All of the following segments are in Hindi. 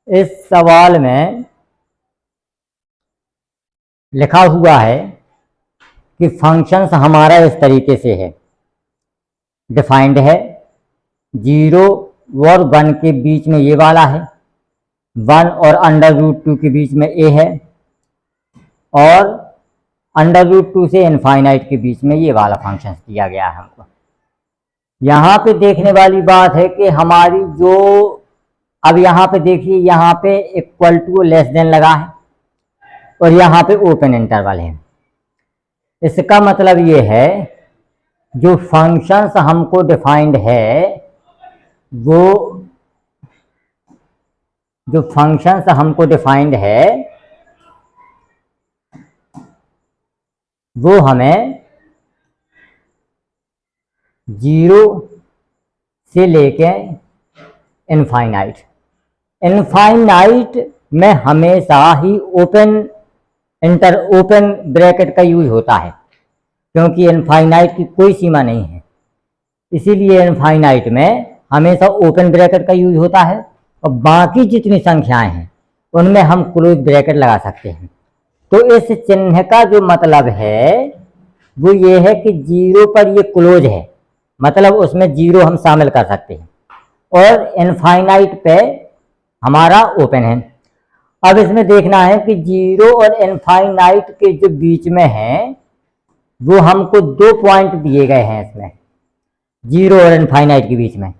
इस सवाल में लिखा हुआ है कि फंक्शंस हमारा इस तरीके से है, डिफाइंड है, 0 और 1 के बीच में ये वाला है, 1 और √2 के बीच में a है, और √2 से इनफाइनाइट के बीच में ये वाला फंक्शन दिया गया है हमको। यहाँ पे देखने वाली बात है कि हमारी जो, अब यहाँ पे देखिए, यहाँ पे इक्वल टू लेस देन लगा है और यहाँ पे ओपन इंटरवल है। इसका मतलब ये है जो फंक्शंस हमको डिफाइंड है, वो जो फंक्शंस हमको डिफाइंड है वो हमें 0 से लेके इनफाइनाइट में हमेशा ही ओपन ब्रैकेट का यूज होता है, क्योंकि इनफाइनाइट की कोई सीमा नहीं है। इसीलिए इनफाइनाइट में हमेशा ओपन ब्रैकेट का यूज होता है और बाकी जितनी संख्याएं हैं उनमें हम क्लोज ब्रैकेट लगा सकते हैं। तो इस चिन्ह का जो मतलब है वो ये है कि 0 पर ये क्लोज है, मतलब उसमें 0 हम शामिल कर सकते हैं, और इनफाइनाइट पे हमारा ओपन है। अब इसमें देखना है कि 0 और इनफाइनाइट के जो बीच में है वो हमको 2 पॉइंट दिए गए हैं इसमें, 0 और इनफाइनाइट के बीच में।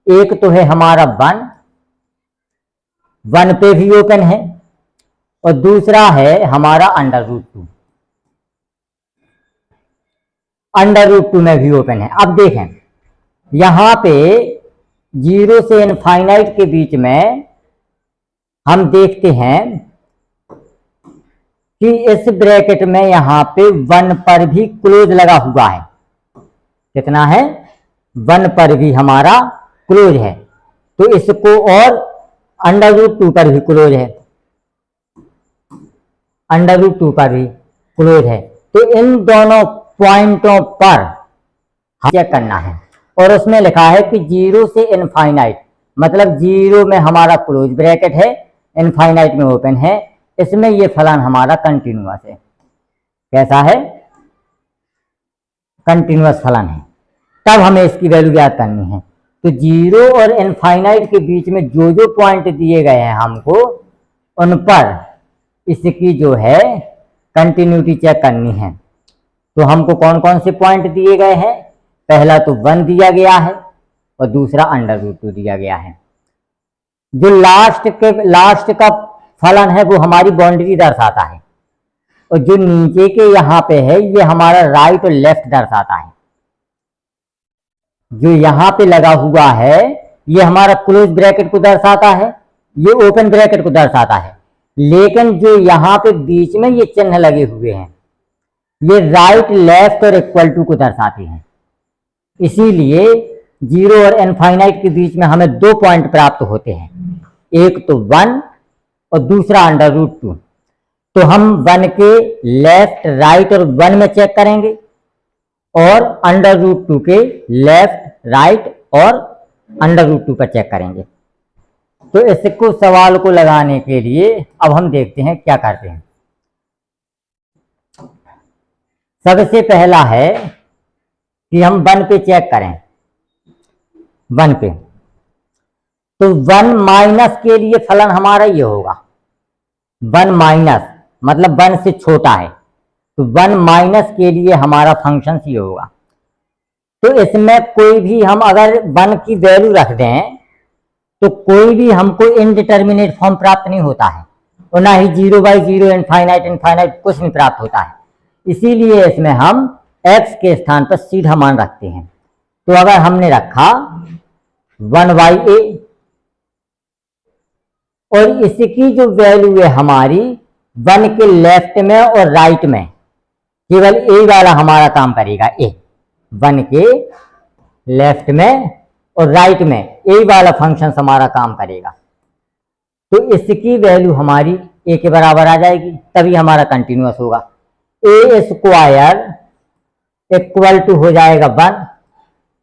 एक तो है हमारा 1 पे भी ओपन है, और दूसरा है हमारा √2 में भी ओपन है। अब देखें, यहाँ पे 0 से इनफाइनाइट के बीच में हम देखते हैं कि इस ब्रैकेट में यहाँ पे 1 पर भी क्लोज लगा हुआ है। कितना है? 1 पर भी हमारा क्लोज है, तो इसको, और √2 पर भी क्लोज है, √2 पर भी क्लोज है। तो इन दोनों पॉइंटों पर चेक करना है, और उसमें लिखा है कि 0 से इनफाइनाइट, मतलब 0 में हमारा क्लोज ब्रैकेट है, इनफाइनाइट में ओपन है, इसमें ये फलन हमारा कंटिन्यूअस है। कैसा है? कंटिन्यूअस फलन है। तब हमें इसकी वैल्यू ज्ञात करनी है। तो 0 और इनफाइनाइट के बीच में जो जो पॉइंट दिए गए हैं हमको, उन पर इसकी जो है कंटिन्यूटी चेक करनी है। तो हमको कौन कौन से पॉइंट दिए गए हैं? पहला तो 1 दिया गया है और दूसरा √2 दिया गया है। जो लास्ट का फलन है वो हमारी बाउंड्री दर्शाता है, और जो नीचे के यहाँ पे है ये हमारा राइट और लेफ्ट दर्शाता है। जो यहाँ पे लगा हुआ है ये हमारा क्लोज ब्रैकेट को दर्शाता है, ये ओपन ब्रैकेट को दर्शाता है। लेकिन जो यहाँ पे बीच में ये चिन्ह लगे हुए हैं ये राइट, लेफ्ट और इक्वल टू को दर्शाते हैं। इसीलिए 0 और इनफाइनाइट के बीच में हमें 2 पॉइंट प्राप्त होते हैं, एक तो 1 और दूसरा √2। तो हम 1 के लेफ्ट, राइट और 1 में चेक करेंगे, और √2 के लेफ्ट, राइट और √2 पर चेक करेंगे। तो इसको, सवाल को लगाने के लिए अब हम देखते हैं क्या करते हैं। सबसे पहला है कि हम 1 पे चेक करें, 1 पे। तो 1 माइनस के लिए फलन हमारा ये होगा, 1 माइनस मतलब 1 से छोटा है, तो 1 माइनस के लिए हमारा फंक्शन ये होगा। तो इसमें कोई भी हम अगर 1 की वैल्यू रख दें तो कोई भी हमको इनडिटर्मिनेट फॉर्म प्राप्त नहीं होता है, और ना ही 0/0 इनफाइनाइट कुछ नहीं प्राप्त होता है। इसीलिए इसमें हम x के स्थान पर सीधा मान रखते हैं। तो अगर हमने रखा 1/a, और इसकी जो वैल्यू है हमारी 1 के लेफ्ट में और राइट में, केवल a वाला हमारा काम करेगा, a 1 के लेफ्ट में और राइट में a वाला फंक्शन हमारा काम करेगा। तो इसकी वैल्यू हमारी a के बराबर आ जाएगी, तभी हमारा कंटिन्यूअस होगा। a² इक्वल टू हो जाएगा 1,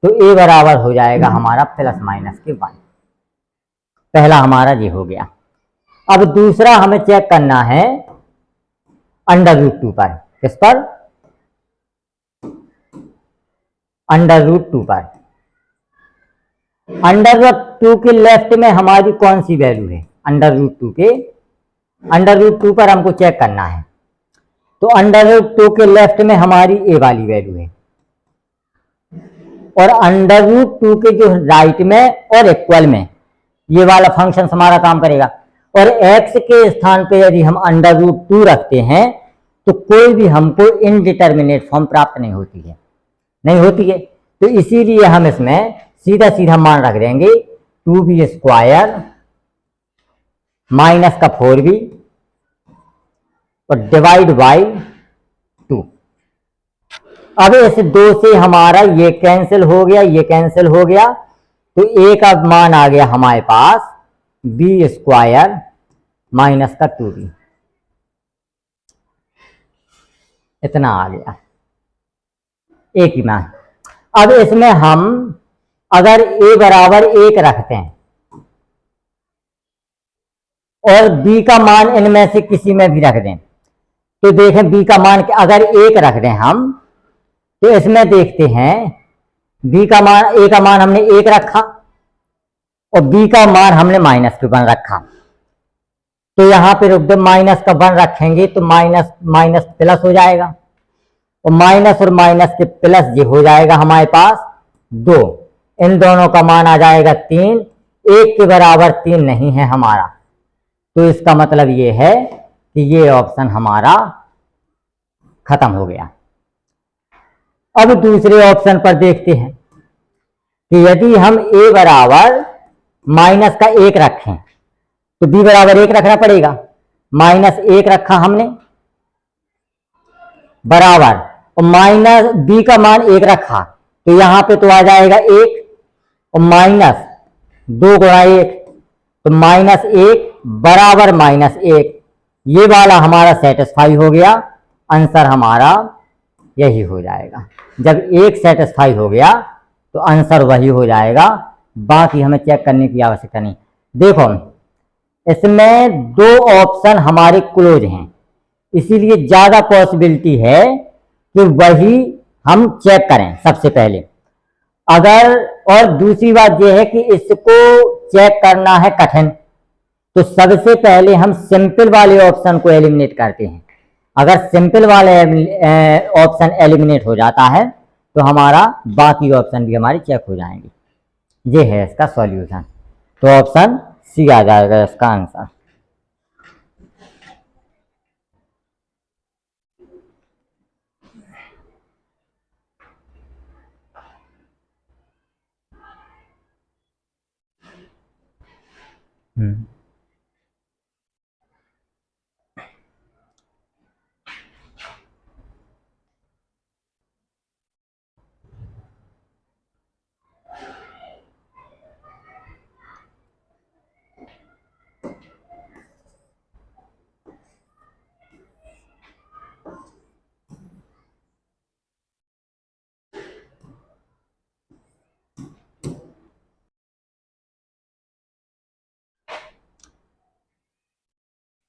तो a बराबर हो जाएगा हमारा ±1। पहला हमारा ये हो गया। अब दूसरा हमें चेक करना है √2 पर। किस पर? √2 पर। √2 के लेफ्ट में हमारी कौन सी वैल्यू है? √2 के √2 पर हमको चेक करना है। तो √2 के लेफ्ट में हमारी ए वाली वैल्यू है, और √2 के जो राइट में और इक्वल में ये वाला फंक्शन हमारा काम करेगा। और x के स्थान पे यदि हम √2 रखते हैं तो कोई भी हमको इनडिटर्मिनेट फॉर्म प्राप्त नहीं होती है। तो इसीलिए हम इसमें सीधा सीधा मान रख देंगे 2b² माइनस का 4b और डिवाइड बाई 2। अब इस 2 से हमारा ये कैंसिल हो गया, ये कैंसिल हो गया, तो a का मान आ गया हमारे पास b² माइनस का 2b, इतना आ गया a की मान। अब इसमें हम अगर a बराबर 1 रखते हैं और b का मान इनमें से किसी में भी रख दें, तो देखें b का मान अगर 1 रख दें हम, तो इसमें देखते हैं b का मान, a का मान हमने 1 रखा और b का मान हमने -1 रखा। तो यहां पर -1 रखेंगे तो माइनस माइनस प्लस हो जाएगा, और माइनस और माइनस के प्लस ये हो जाएगा हमारे पास 2। इन दोनों का मान आ जाएगा 3। 1 के बराबर 3 नहीं है हमारा, तो इसका मतलब ये है कि ये ऑप्शन हमारा खत्म हो गया। अब दूसरे ऑप्शन पर देखते हैं कि यदि हम a बराबर -1 रखें तो b बराबर 1 रखना पड़ेगा। -1 रखा हमने बराबर, और b का मान 1 रखा, तो यहां पे तो आ जाएगा 1 और -2 गुणा 1, तो -1 बराबर -1। ये वाला हमारा सेटिस्फाई हो गया, आंसर हमारा यही हो जाएगा। जब 1 सेटिस्फाई हो गया तो आंसर वही हो जाएगा, बाकी हमें चेक करने की आवश्यकता नहीं। देखो इसमें 2 ऑप्शन हमारे क्लोज हैं, इसीलिए ज्यादा पॉसिबिलिटी है कि वही हम चेक करें सबसे पहले। अगर, और दूसरी बात यह है कि इसको चेक करना है कठिन, तो सबसे पहले हम सिंपल वाले ऑप्शन को एलिमिनेट करते हैं। अगर सिंपल वाले ऑप्शन एलिमिनेट हो जाता है तो हमारा बाकी ऑप्शन भी हमारे चेक हो जाएंगे। ये है इसका सॉल्यूशन। तो ऑप्शन सी आ जाएगा इसका आंसर।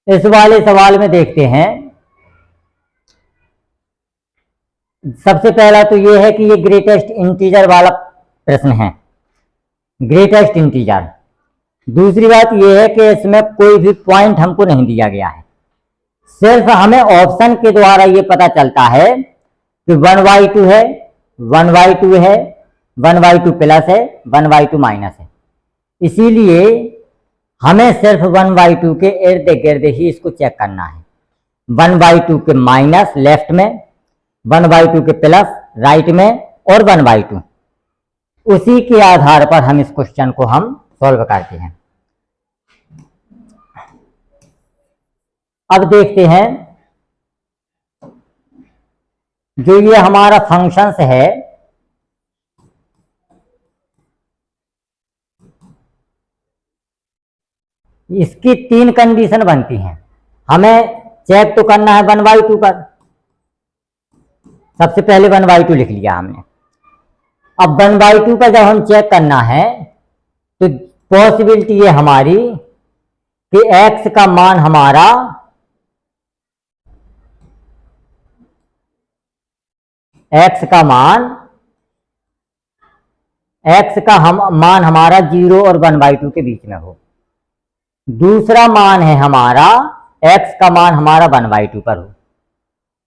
इस वाले सवाल में देखते हैं, सबसे पहला तो ये है कि ये ग्रेटेस्ट इंटीजर वाला प्रश्न है, ग्रेटेस्ट इंटीजर। दूसरी बात ये है कि इसमें कोई भी पॉइंट हमको नहीं दिया गया है, सिर्फ हमें ऑप्शन के द्वारा ये पता चलता है कि 1/2 है, 1/2 है, 1/2 प्लस है, 1/2 माइनस है। इसीलिए हमें सिर्फ 1/2 के इर्द गिर्द ही इसको चेक करना है। 1/2 के माइनस लेफ्ट में, 1/2 के प्लस राइट में, और 1/2, उसी के आधार पर हम इस क्वेश्चन को हम सॉल्व करते हैं। अब देखते हैं जो ये हमारा फंक्शंस है, इसकी 3 कंडीशन बनती हैं। हमें चेक तो करना है 1/2 पर, सबसे पहले 1/2 लिख लिया हमने। अब 1/2 का जब हम चेक करना है तो पॉसिबिलिटी ये हमारी कि x का मान हमारा मान हमारा 0 और 1/2 के बीच में हो। दूसरा मान है हमारा x का मान हमारा 1/2 पर हो।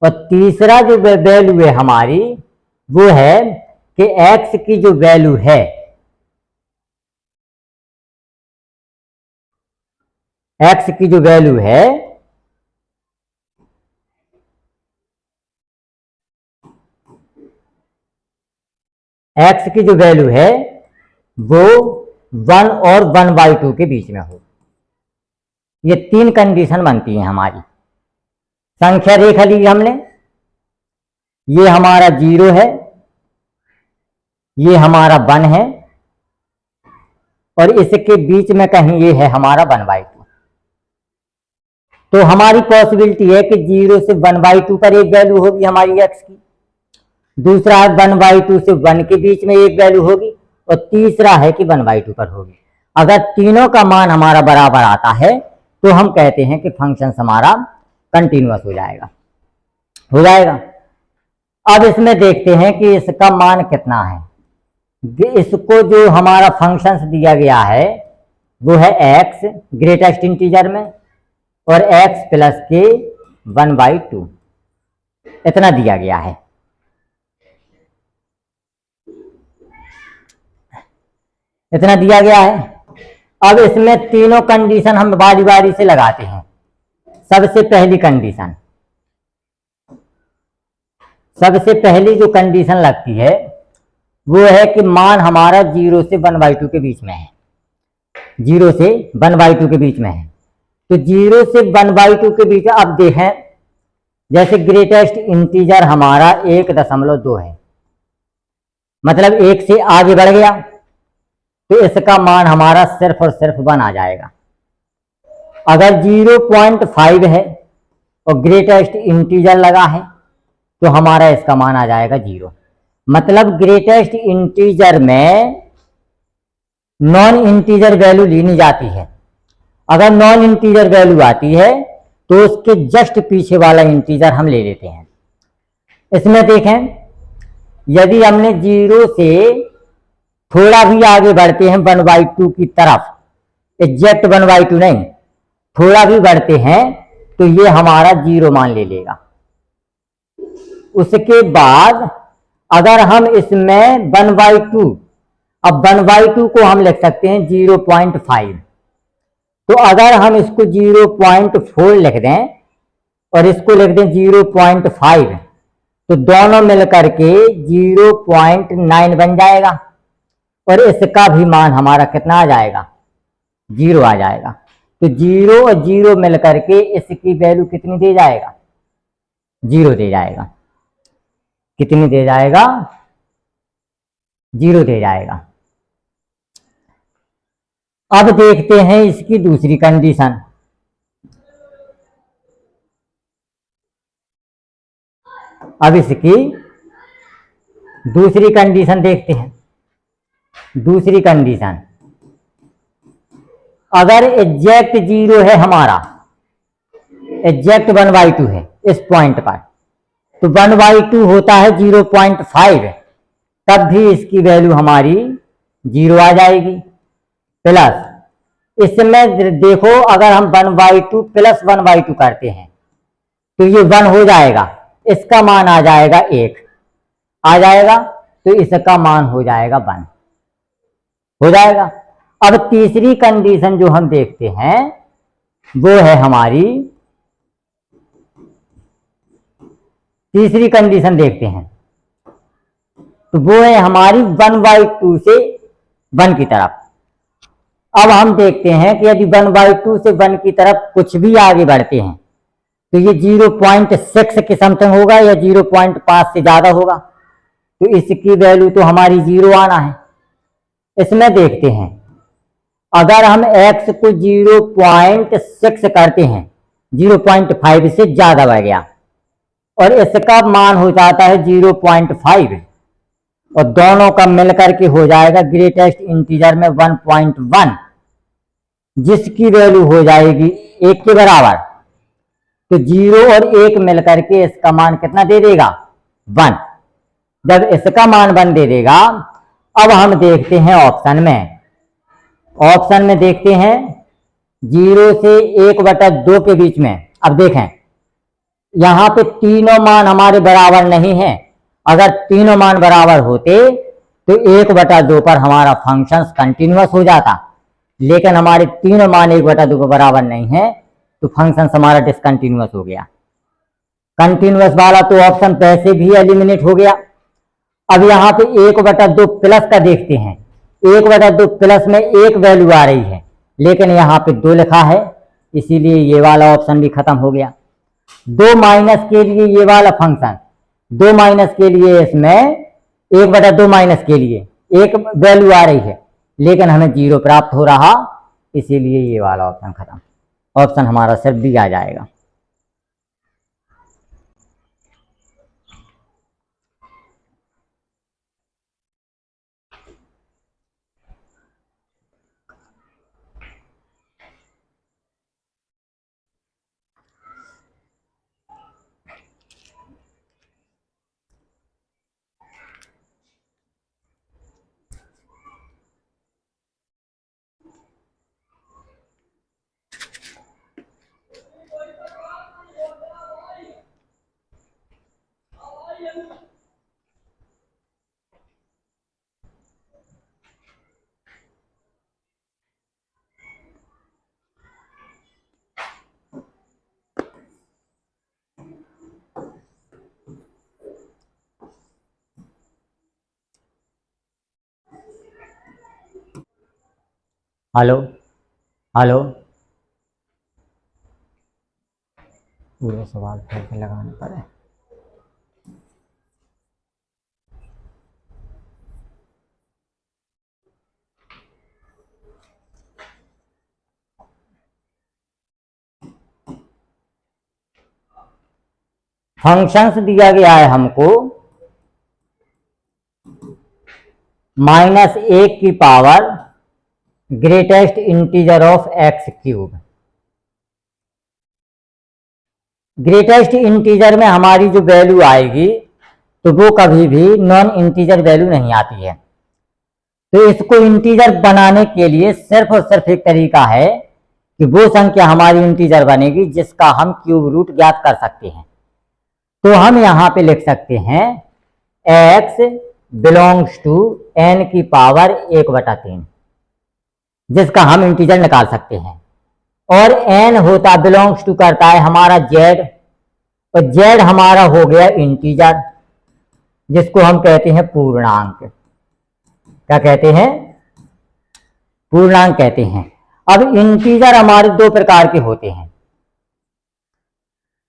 और तीसरा जो वैल्यू है हमारी वो है कि x की जो वैल्यू है x की जो वैल्यू है वो 1 और 1/2 के बीच में हो। ये 3 कंडीशन बनती हैं हमारी। संख्या रेखा ली हमने, ये हमारा 0 है, ये हमारा 1 है और इसके बीच में कहीं ये है हमारा 1/2। तो हमारी पॉसिबिलिटी है कि 0 से 1/2 पर एक वैल्यू होगी हमारी x की, दूसरा 1/2 से 1 के बीच में एक वैल्यू होगी और तीसरा है कि 1/2 पर होगी। अगर तीनों का मान हमारा बराबर आता है तो हम कहते हैं कि फंक्शन हमारा कंटिन्यूअस हो जाएगा। अब इसमें देखते हैं कि इसका मान कितना है। इसको जो हमारा फंक्शन दिया गया है वो है x ग्रेटेस्ट इंटीजर में और x प्लस के 1/2 इतना दिया गया है। अब इसमें तीनों कंडीशन हम बारी बारी से लगाते हैं। सबसे पहली जो कंडीशन लगती है वो है कि मान हमारा 0 से 1/2 के बीच में है। 0 से 1/2 के बीच में है तो 0 से 1/2 के बीच, अब देखें जैसे ग्रेटेस्ट इंटीजर हमारा 1.2 है, मतलब 1 से आगे बढ़ गया तो इसका मान हमारा सिर्फ और सिर्फ 1 आ जाएगा। अगर 0.5 है और ग्रेटेस्ट इंटीजर लगा है तो हमारा इसका मान आ जाएगा 0। मतलब ग्रेटेस्ट इंटीजर में नॉन इंटीजर वैल्यू लेनी जाती है। अगर नॉन इंटीजर वैल्यू आती है तो उसके जस्ट पीछे वाला इंटीजर हम ले लेते हैं। इसमें देखें, यदि हमने 0 से थोड़ा भी आगे बढ़ते हैं 1/2 की तरफ, एग्जैक्ट 1/2 नहीं, थोड़ा भी बढ़ते हैं तो ये हमारा 0 मान ले लेगा। उसके बाद अगर हम इसमें 1/2, अब 1/2 को हम लिख सकते हैं 0.5, तो अगर हम इसको 0.4 लिख दें और इसको लिख दें 0.5 तो दोनों मिलकर के 0.9 बन जाएगा और इसका भी मान हमारा कितना आ जाएगा, 0 आ जाएगा। तो 0 और 0 मिलकर के इसकी वैल्यू कितनी दे जाएगा, 0 दे जाएगा। कितनी दे जाएगा, 0 दे जाएगा। अब देखते हैं इसकी दूसरी कंडीशन। अब इसकी दूसरी कंडीशन देखते हैं। दूसरी कंडीशन, अगर एग्जैक्ट 0 है हमारा, एग्जैक्ट 1/2 है इस पॉइंट पर, तो 1/2 होता है 0.5, तब भी इसकी वैल्यू हमारी 0 आ जाएगी। प्लस इसमें देखो, अगर हम 1/2 प्लस 1/2 करते हैं तो ये 1 हो जाएगा, इसका मान आ जाएगा 1 आ जाएगा, तो इसका मान हो जाएगा 1 हो जाएगा। अब तीसरी कंडीशन जो हम देखते हैं वो है हमारी, तीसरी कंडीशन देखते हैं तो वो है हमारी 1/2 से 1 की तरफ। अब हम देखते हैं कि यदि 1/2 से 1 की तरफ कुछ भी आगे बढ़ते हैं तो ये 0.6 के समथिंग होगा या 0.5 से ज्यादा होगा, तो इसकी वैल्यू तो हमारी 0 आना है। इसमें देखते हैं, अगर हम x को 0.6 करते हैं, 0.5 से ज्यादा बढ़ गया और इसका मान हो जाता है 0.5 और दोनों का मिलकर के हो जाएगा ग्रेटेस्ट इंटीजर में 1.1, जिसकी वैल्यू हो जाएगी 1 के बराबर, तो 0 और 1 मिलकर के इसका मान कितना दे देगा? 1। जब इसका मान 1 दे देगा, अब हम देखते हैं ऑप्शन में। ऑप्शन में देखते हैं 0 से 1/2 के बीच में। अब देखें यहां पे तीनों मान हमारे बराबर नहीं है। अगर तीनों मान बराबर होते तो 1/2 पर हमारा फंक्शन कंटिन्यूअस हो जाता, लेकिन हमारे तीनों मान 1/2 के बराबर नहीं है, तो फंक्शन हमारा डिसकंटिन्यूअस हो गया। कंटिन्यूअस वाला तो ऑप्शन पैसे भी एलिमिनेट हो गया। अब यहाँ पे 1/2 प्लस का देखते हैं। 1/2 प्लस में एक वैल्यू आ रही है, लेकिन यहाँ पे 2 लिखा है, इसीलिए ये वाला ऑप्शन भी खत्म हो गया। 2 माइनस के लिए ये वाला फंक्शन, 2 माइनस के लिए इसमें 1/2 माइनस के लिए एक वैल्यू आ रही है, लेकिन हमें 0 प्राप्त हो रहा, इसीलिए ये वाला ऑप्शन खत्म। ऑप्शन हमारा सिर्फ डी आ जाएगा। हेलो हेलो, पूरे सवाल फिर से लगाने पड़े। फंक्शंस दिया गया है हमको -1 की power greatest integer of x³। Greatest integer में हमारी जो वैल्यू आएगी तो वो कभी भी नॉन इंटीजर वैल्यू नहीं आती है। तो इसको इंटीजर बनाने के लिए सिर्फ और सिर्फ एक तरीका है कि वो संख्या हमारी इंटीजर बनेगी जिसका हम क्यूब रूट ज्ञात कर सकते हैं। तो हम यहाँ पे लिख सकते हैं x बिलोंग्स टू n की पावर 1/3, जिसका हम इंटीजर निकाल सकते हैं। और n होता बिलोंग्स टू करता है हमारा z, और z हमारा हो गया इंटीजर, जिसको हम कहते हैं पूर्णांक। क्या कहते हैं? पूर्णांक कहते हैं। अब इंटीजर हमारे 2 प्रकार के होते हैं।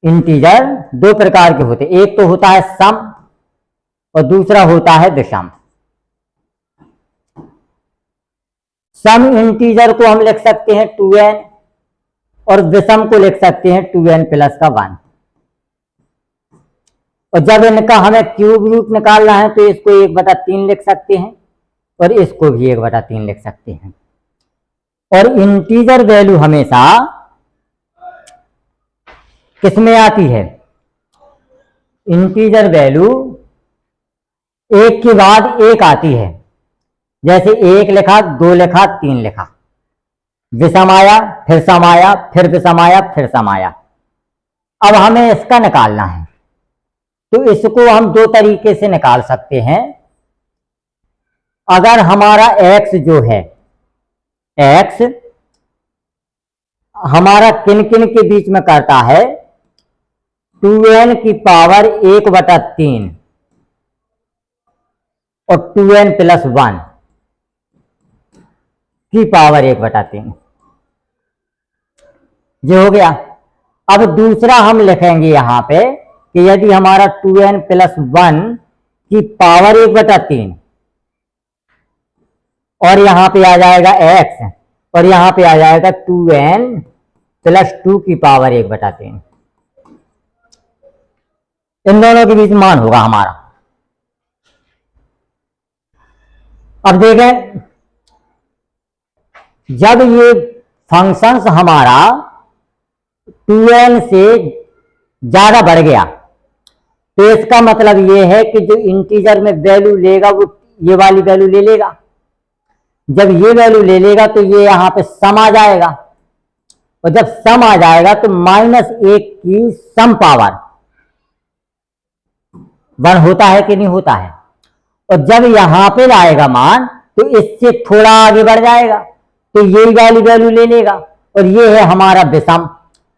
इंटीजर 2 प्रकार के होते हैं, एक तो होता है सम और दूसरा होता है विषम। सम इंटीजर को हम लिख सकते हैं 2n और विषम को लिख सकते हैं 2n + 1। और जब इनका हमें क्यूब रूट निकालना है तो इसको 1/3 लिख सकते हैं और इसको भी 1/3 लिख सकते हैं। और इंटीजर वैल्यू हमेशा किसमें आती है? इंटीजर वैल्यू 1 के बाद 1 आती है। जैसे 1 लिखा, 2 लिखा, 3 लिखा, विषम आया, फिर सम आया, फिर विषम आया, फिर सम आया। अब हमें इसका निकालना है, तो इसको हम 2 तरीके से निकाल सकते हैं। अगर हमारा x जो है, x हमारा किन किन के बीच में करता है? 2n की पावर 1/3 और 2n + 1 की पावर 1/3, जो हो गया। अब दूसरा हम लिखेंगे यहां पे कि यदि हमारा 2n + 1 की पावर 1/3 और यहां पे आ जाएगा x और यहां पे आ जाएगा 2n + 2 की पावर 1/3, इन दोनों के बीच मान होगा हमारा। अब देखें, जब ये फंक्शंस हमारा 2n से ज्यादा बढ़ गया, तो इसका मतलब ये है कि जो इंटीजर में वैल्यू लेगा वो ये वाली वैल्यू ले लेगा। जब ये वैल्यू ले लेगा तो ये यहां पे सम आ जाएगा, और जब सम आ जाएगा तो -1 की सम पावर 1 होता है कि नहीं होता है। और जब यहां पे आएगा मान तो इससे थोड़ा आगे बढ़ जाएगा, तो ये वाली वैल्यू ले लेगा, और ये है हमारा विषम।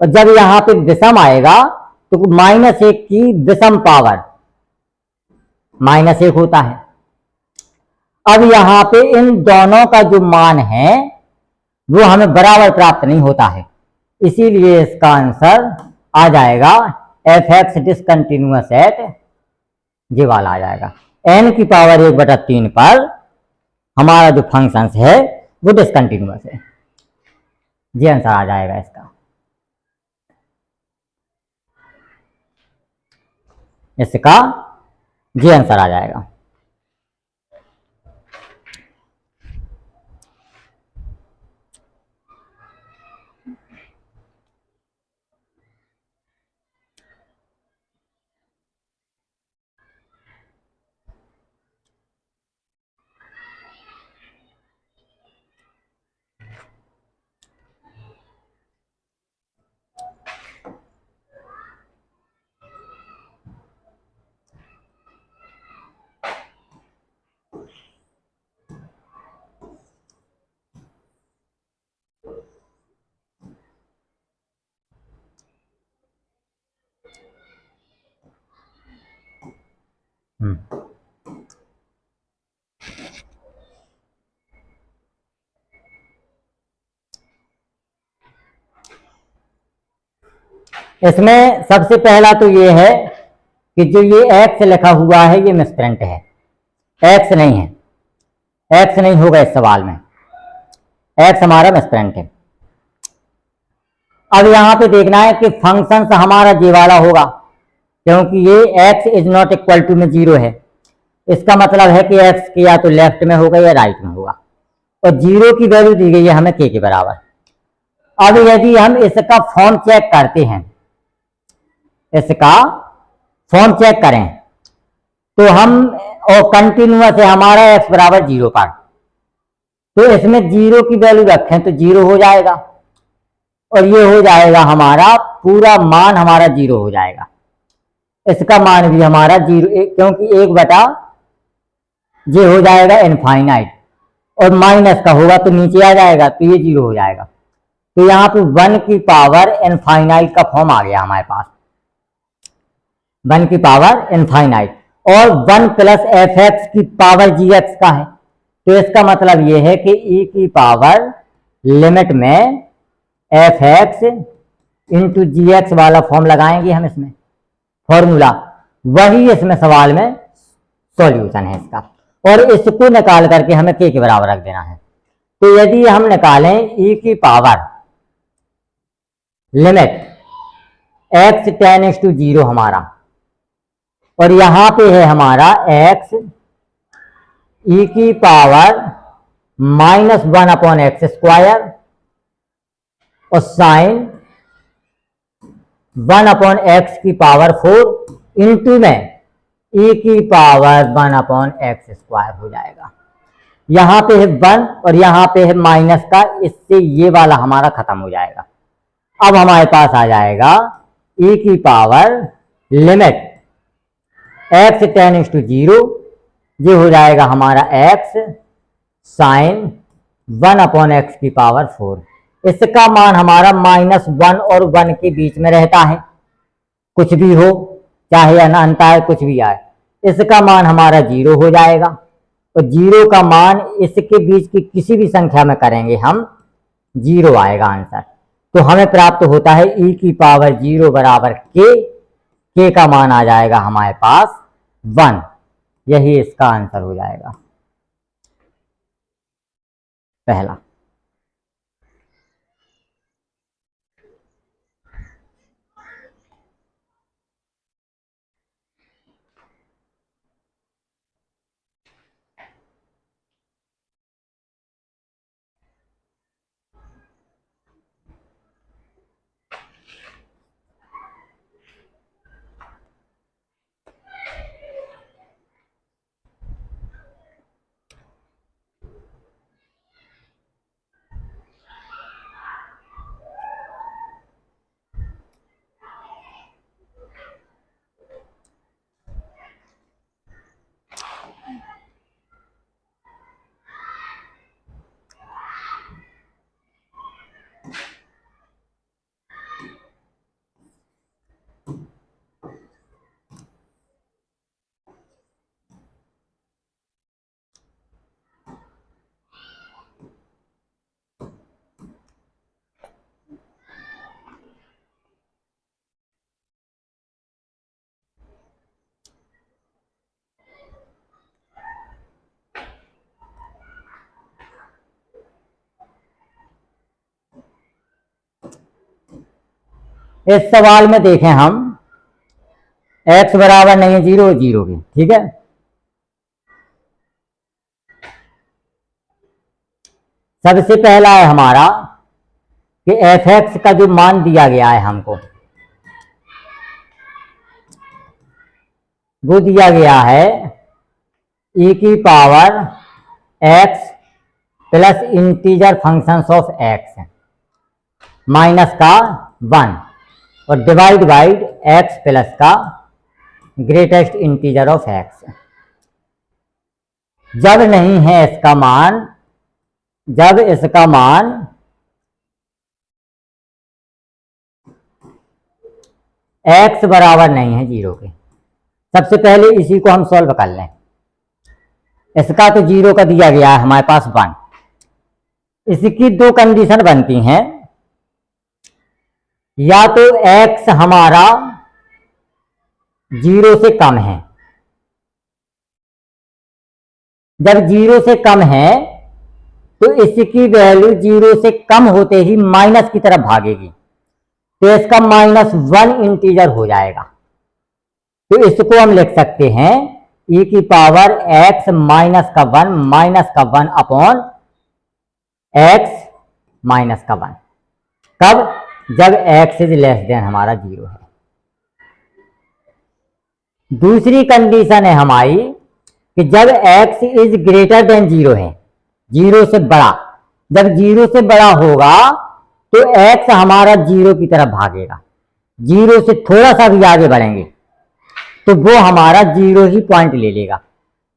और जब यहां पे विषम आएगा तो -1 की विषम पावर -1 होता है। अब यहां पे इन दोनों का जो मान है वो हमें बराबर प्राप्त नहीं होता है, इसीलिए इसका आंसर आ जाएगा f(x) डिसकंटिन्यूअस एट, ये वाला आ जाएगा n की पावर 1/3 पर हमारा जो फंक्शन है वो डिसकंटिन्यूअस है। ये आंसर आ जाएगा इसका ये आंसर आ जाएगा। इसमें सबसे पहला तो ये है कि जो ये x लिखा हुआ है ये मिसप्रिंट है, x नहीं है, x नहीं होगा इस सवाल में, x हमारा मिसप्रिंट है। अब यहां पे देखना है कि फंक्शन हमारा ये वाला होगा, क्योंकि ये x is not equal to में 0 है, इसका मतलब है कि x के या तो लेफ्ट में होगा या राइट में होगा, और 0 की वैल्यू दी गई है हमें k के बराबर। अब यदि हम इसका फॉर्म चेक करते हैं, इसका फॉर्म चेक करें तो हम, और कंटिन्यूअस है हमारा x बराबर 0 पर, तो इसमें 0 की वैल्यू रखें तो 0 हो जाएगा, और ये हो जाएगा हमारा पूरा मान हमारा 0 हो जाएगा। इसका मान भी हमारा 0, क्योंकि 1 ये हो जाएगा इनफाइनाइट, और माइनस का होगा तो नीचे आ जाएगा, तो ये 0 हो जाएगा। तो यहाँ पे 1 की पावर इनफाइनाइट का फॉर्म आ गया हमारे पास, 1 की पावर इनफाइनाइट, और 1 प्लस f(x) की पावर gx का है, तो इसका मतलब ये है कि e की पावर लिमिट में f(x) इंटू gx वाला फॉर्म लगाएंगे हम इसमें, फॉर्मूला वही इसमें सवाल में सॉल्यूशन है इसका, और इसको निकाल करके हमें k के बराबर रख देना है। तो यदि हम निकालें e की power limit x tends to 0 हमारा, और यहां पे है हमारा x e की पावर -1/x², और साइन 1/x की पावर 4 इंटू में e की पावर 1/x² हो जाएगा। यहां पे है 1 और यहां पे है माइनस का, इससे ये वाला हमारा खत्म हो जाएगा। अब हमारे पास आ जाएगा e की power limit x tends to 0, ये हो जाएगा हमारा x साइन 1/x की पावर 4। इसका मान हमारा -1 और 1 के बीच में रहता है, कुछ भी हो, चाहे अनंत आए कुछ भी आए, इसका मान हमारा 0 हो जाएगा, और 0 का मान इसके बीच की किसी भी संख्या में करेंगे हम 0 आएगा आंसर। तो हमें प्राप्त होता है e की पावर 0 बराबर k का मान आ जाएगा हमारे पास 1, यही इसका आंसर हो जाएगा पहला। इस सवाल में देखें हम x बराबर नहीं है 0 0 के, ठीक है। सबसे पहला है हमारा कि f(x) का जो मान दिया गया है हमको, वो दिया गया है e की power x plus integer functions of x minus का 1 और डिवाइड बाई x प्लस का ग्रेटेस्ट इंटीजर ऑफ x। जब नहीं है इसका मान, जब इसका मान x बराबर नहीं है 0 के, सबसे पहले इसी को हम सॉल्व कर लें। इसका तो 0 का दिया गया है हमारे पास 1। इसकी दो कंडीशन बनती हैं, या तो x हमारा 0 से कम है, जब 0 से कम है तो इसकी वैल्यू 0 से कम होते ही माइनस की तरफ भागेगी, तो इसका -1 इंटीजर हो जाएगा। तो इसको हम लिख सकते हैं e की पावर x माइनस का 1 अपॉन x माइनस का 1। कब? जब x इज लेस देन हमारा 0 है। दूसरी कंडीशन है हमारी कि जब x इज ग्रेटर देन 0 है, 0 से बड़ा, जब 0 से बड़ा होगा तो x हमारा 0 की तरफ भागेगा। 0 से थोड़ा सा भी आगे बढ़ेंगे तो वो हमारा 0 ही पॉइंट ले लेगा।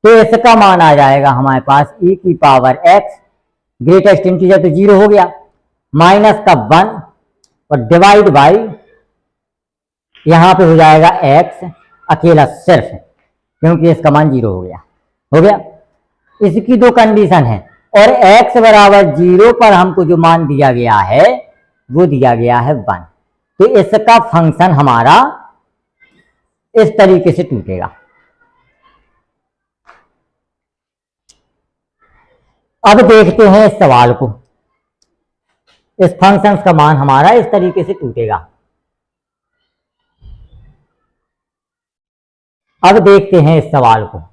तो इसका मान आ जाएगा हमारे पास e की पावर x, ग्रेटेस्ट इंटीजर तो 0 हो गया, माइनस का 1 और डिवाइड बाई यहां पे हो जाएगा x अकेला सिर्फ, क्योंकि इसका मान 0 हो गया। इसकी दो कंडीशन है और x बराबर 0 पर हमको जो मान दिया गया है वो दिया गया है 1। तो इसका फंक्शन हमारा इस तरीके से टूटेगा। अब देखते हैं इस सवाल को, इस फंक्शन का मान हमारा इस तरीके से टूटेगा। अब देखते हैं इस सवाल को।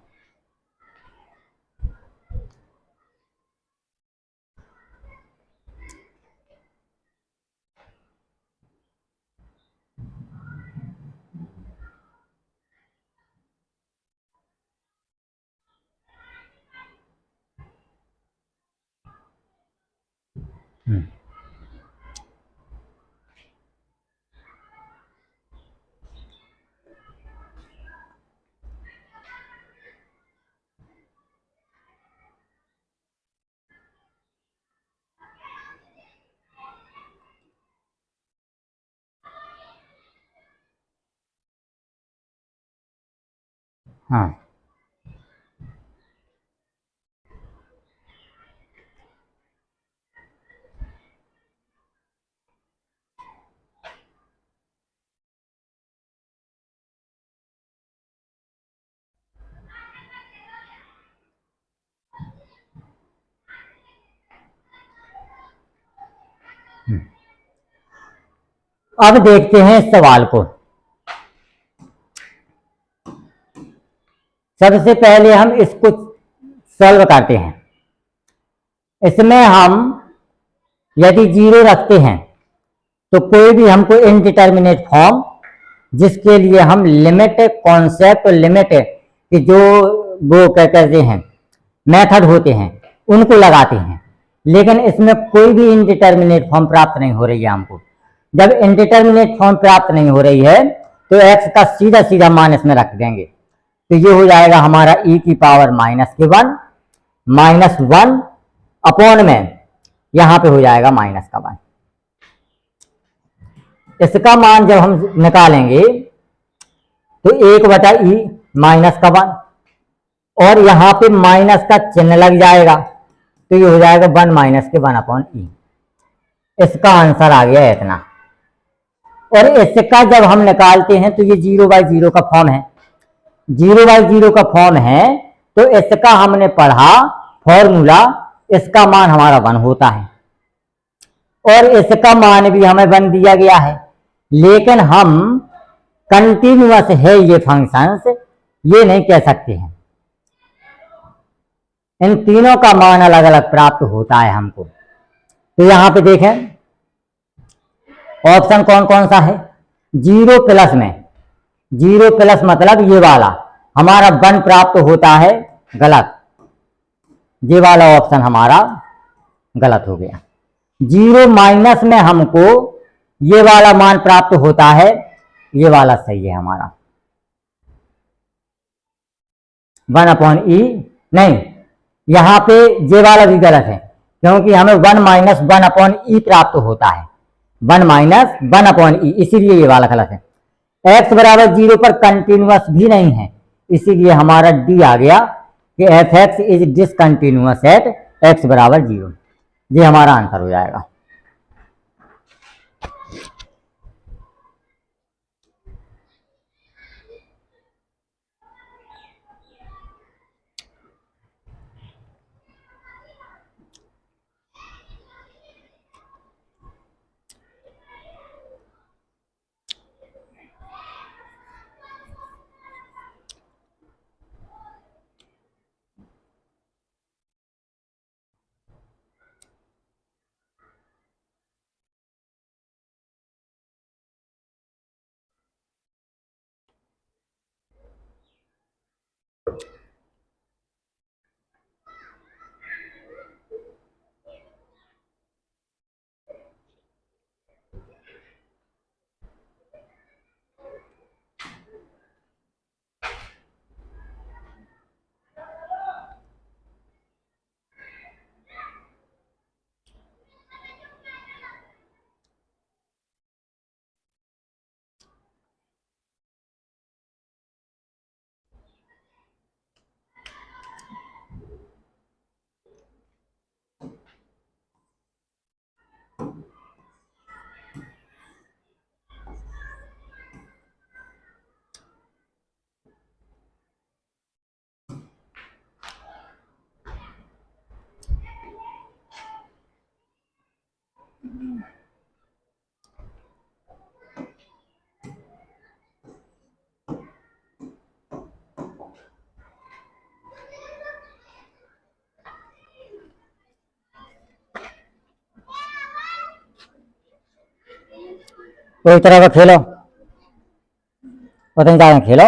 हाँ, अब देखते हैं इस सवाल को। सबसे पहले हम इसको सॉल्व करते हैं। इसमें हम यदि 0 रखते हैं तो कोई भी हमको इनडिटर्मिनेट फॉर्म, जिसके लिए हम लिमिट कॉन्सेप्ट और लिमिट के जो वो क्या कहते हैं मेथड होते हैं उनको लगाते हैं, लेकिन इसमें कोई भी इनडिटर्मिनेट फॉर्म प्राप्त नहीं हो रही है हमको। जब इनडिटर्मिनेट फॉर्म प्राप्त नहीं हो रही है तो x का सीधा सीधा मान इसमें रख देंगे, तो ये हो जाएगा हमारा e की पावर -1 अपॉन में यहां पे हो जाएगा -1। इसका मान जब हम निकालेंगे तो 1/e -1 और यहां पे माइनस का चिन्ह लग जाएगा, तो ये हो जाएगा 1 - 1 अपॉन e। इसका आंसर आ गया इतना। और इसका जब हम निकालते हैं तो ये 0/0 का फॉर्म है, 0/0 का फॉर्म है, तो इसका हमने पढ़ा फॉर्मूला, इसका मान हमारा 1 होता है और इसका मान भी हमें 1 दिया गया है। लेकिन हम कंटिन्यूअस है ये फंक्शंस ये नहीं कह सकते हैं। इन तीनों का मान अलग अलग प्राप्त होता है हमको। तो यहां पे देखें ऑप्शन कौन कौन सा है। 0 प्लस में, 0 प्लस मतलब ये वाला हमारा 1 प्राप्त होता है, गलत। ये वाला ऑप्शन हमारा गलत हो गया। 0 माइनस में हमको ये वाला मान प्राप्त होता है, ये वाला सही है हमारा। 1/e नहीं, यहां पे ये वाला भी गलत है क्योंकि हमें 1 माइनस 1/e प्राप्त होता है। 1 माइनस 1/e, इसीलिए ये वाला गलत है। x बराबर 0 पर कंटिन्यूअस भी नहीं है, इसीलिए हमारा डी आ गया कि f(x) is discontinuous eight x बराबर 0। ये हमारा आंसर हो जाएगा। तो इस तरह का खेलो, पता नहीं क्या खेलो।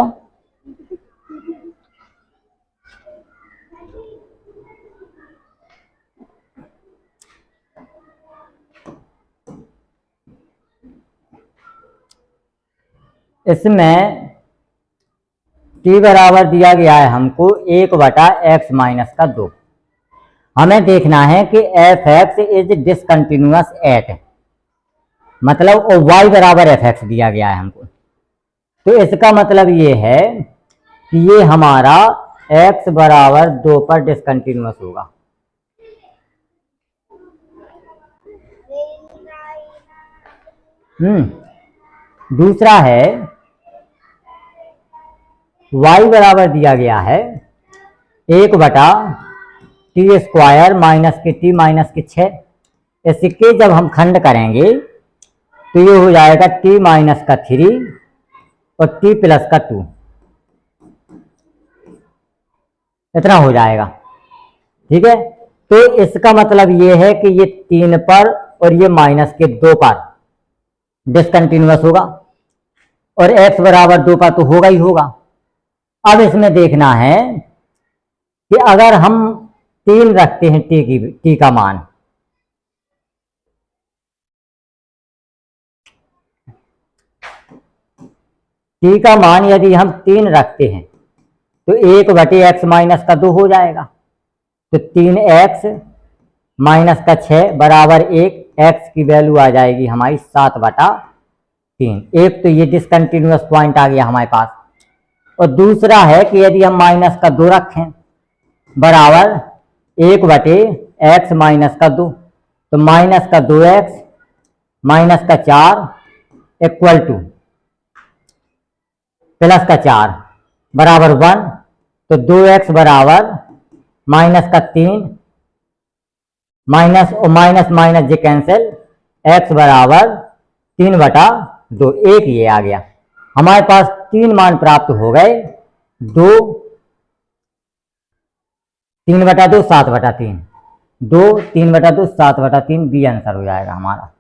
इसमें t बराबर दिया गया है हमको 1/x-2। हमें देखना है कि f(x) इज डिसकंटिन्यूअस एट, मतलब y बराबर f(x) दिया गया है हमको। तो इसका मतलब ये है कि ये हमारा x बराबर 2 पर डिसकंटिन्यूअस होगा। दूसरा है y बराबर दिया गया है 1/t² माइनस के t माइनस के 6। इसके जब हम खंड करेंगे तो ये हो जाएगा t माइनस का 3 और t प्लस का 2, इतना हो जाएगा। ठीक है, तो इसका मतलब ये है कि ये 3 पर और ये माइनस के 2 पर डिसकंटिन्यूअस होगा और x बराबर 2 पर तो होगा ही होगा। अब इसमें देखना है कि अगर हम 3 रखते हैं t का मान, t का मान यदि हम 3 रखते हैं तो 1/x-2 हो जाएगा। तो 3x माइनस का 6 बराबर 1, x की वैल्यू आ जाएगी हमारी 7/3। एक तो ये डिसकंटिन्यूअस पॉइंट आ गया हमारे पास। और दूसरा है कि यदि हम माइनस का 2 रखें बराबर 1/x-2, तो माइनस का 2x माइनस का 4 इक्वल टू प्लस का 4 बराबर 1। तो 2x बराबर माइनस का 3 माइनस और माइनस माइनस ये कैंसिल, x बराबर 3/2। 2, एक ये आ गया। हमारे पास 3 मान प्राप्त हो गए। 2, 3/2, 7/3। 2, 3/2, 7/3 बी आंसर हो जाएगा हमारा।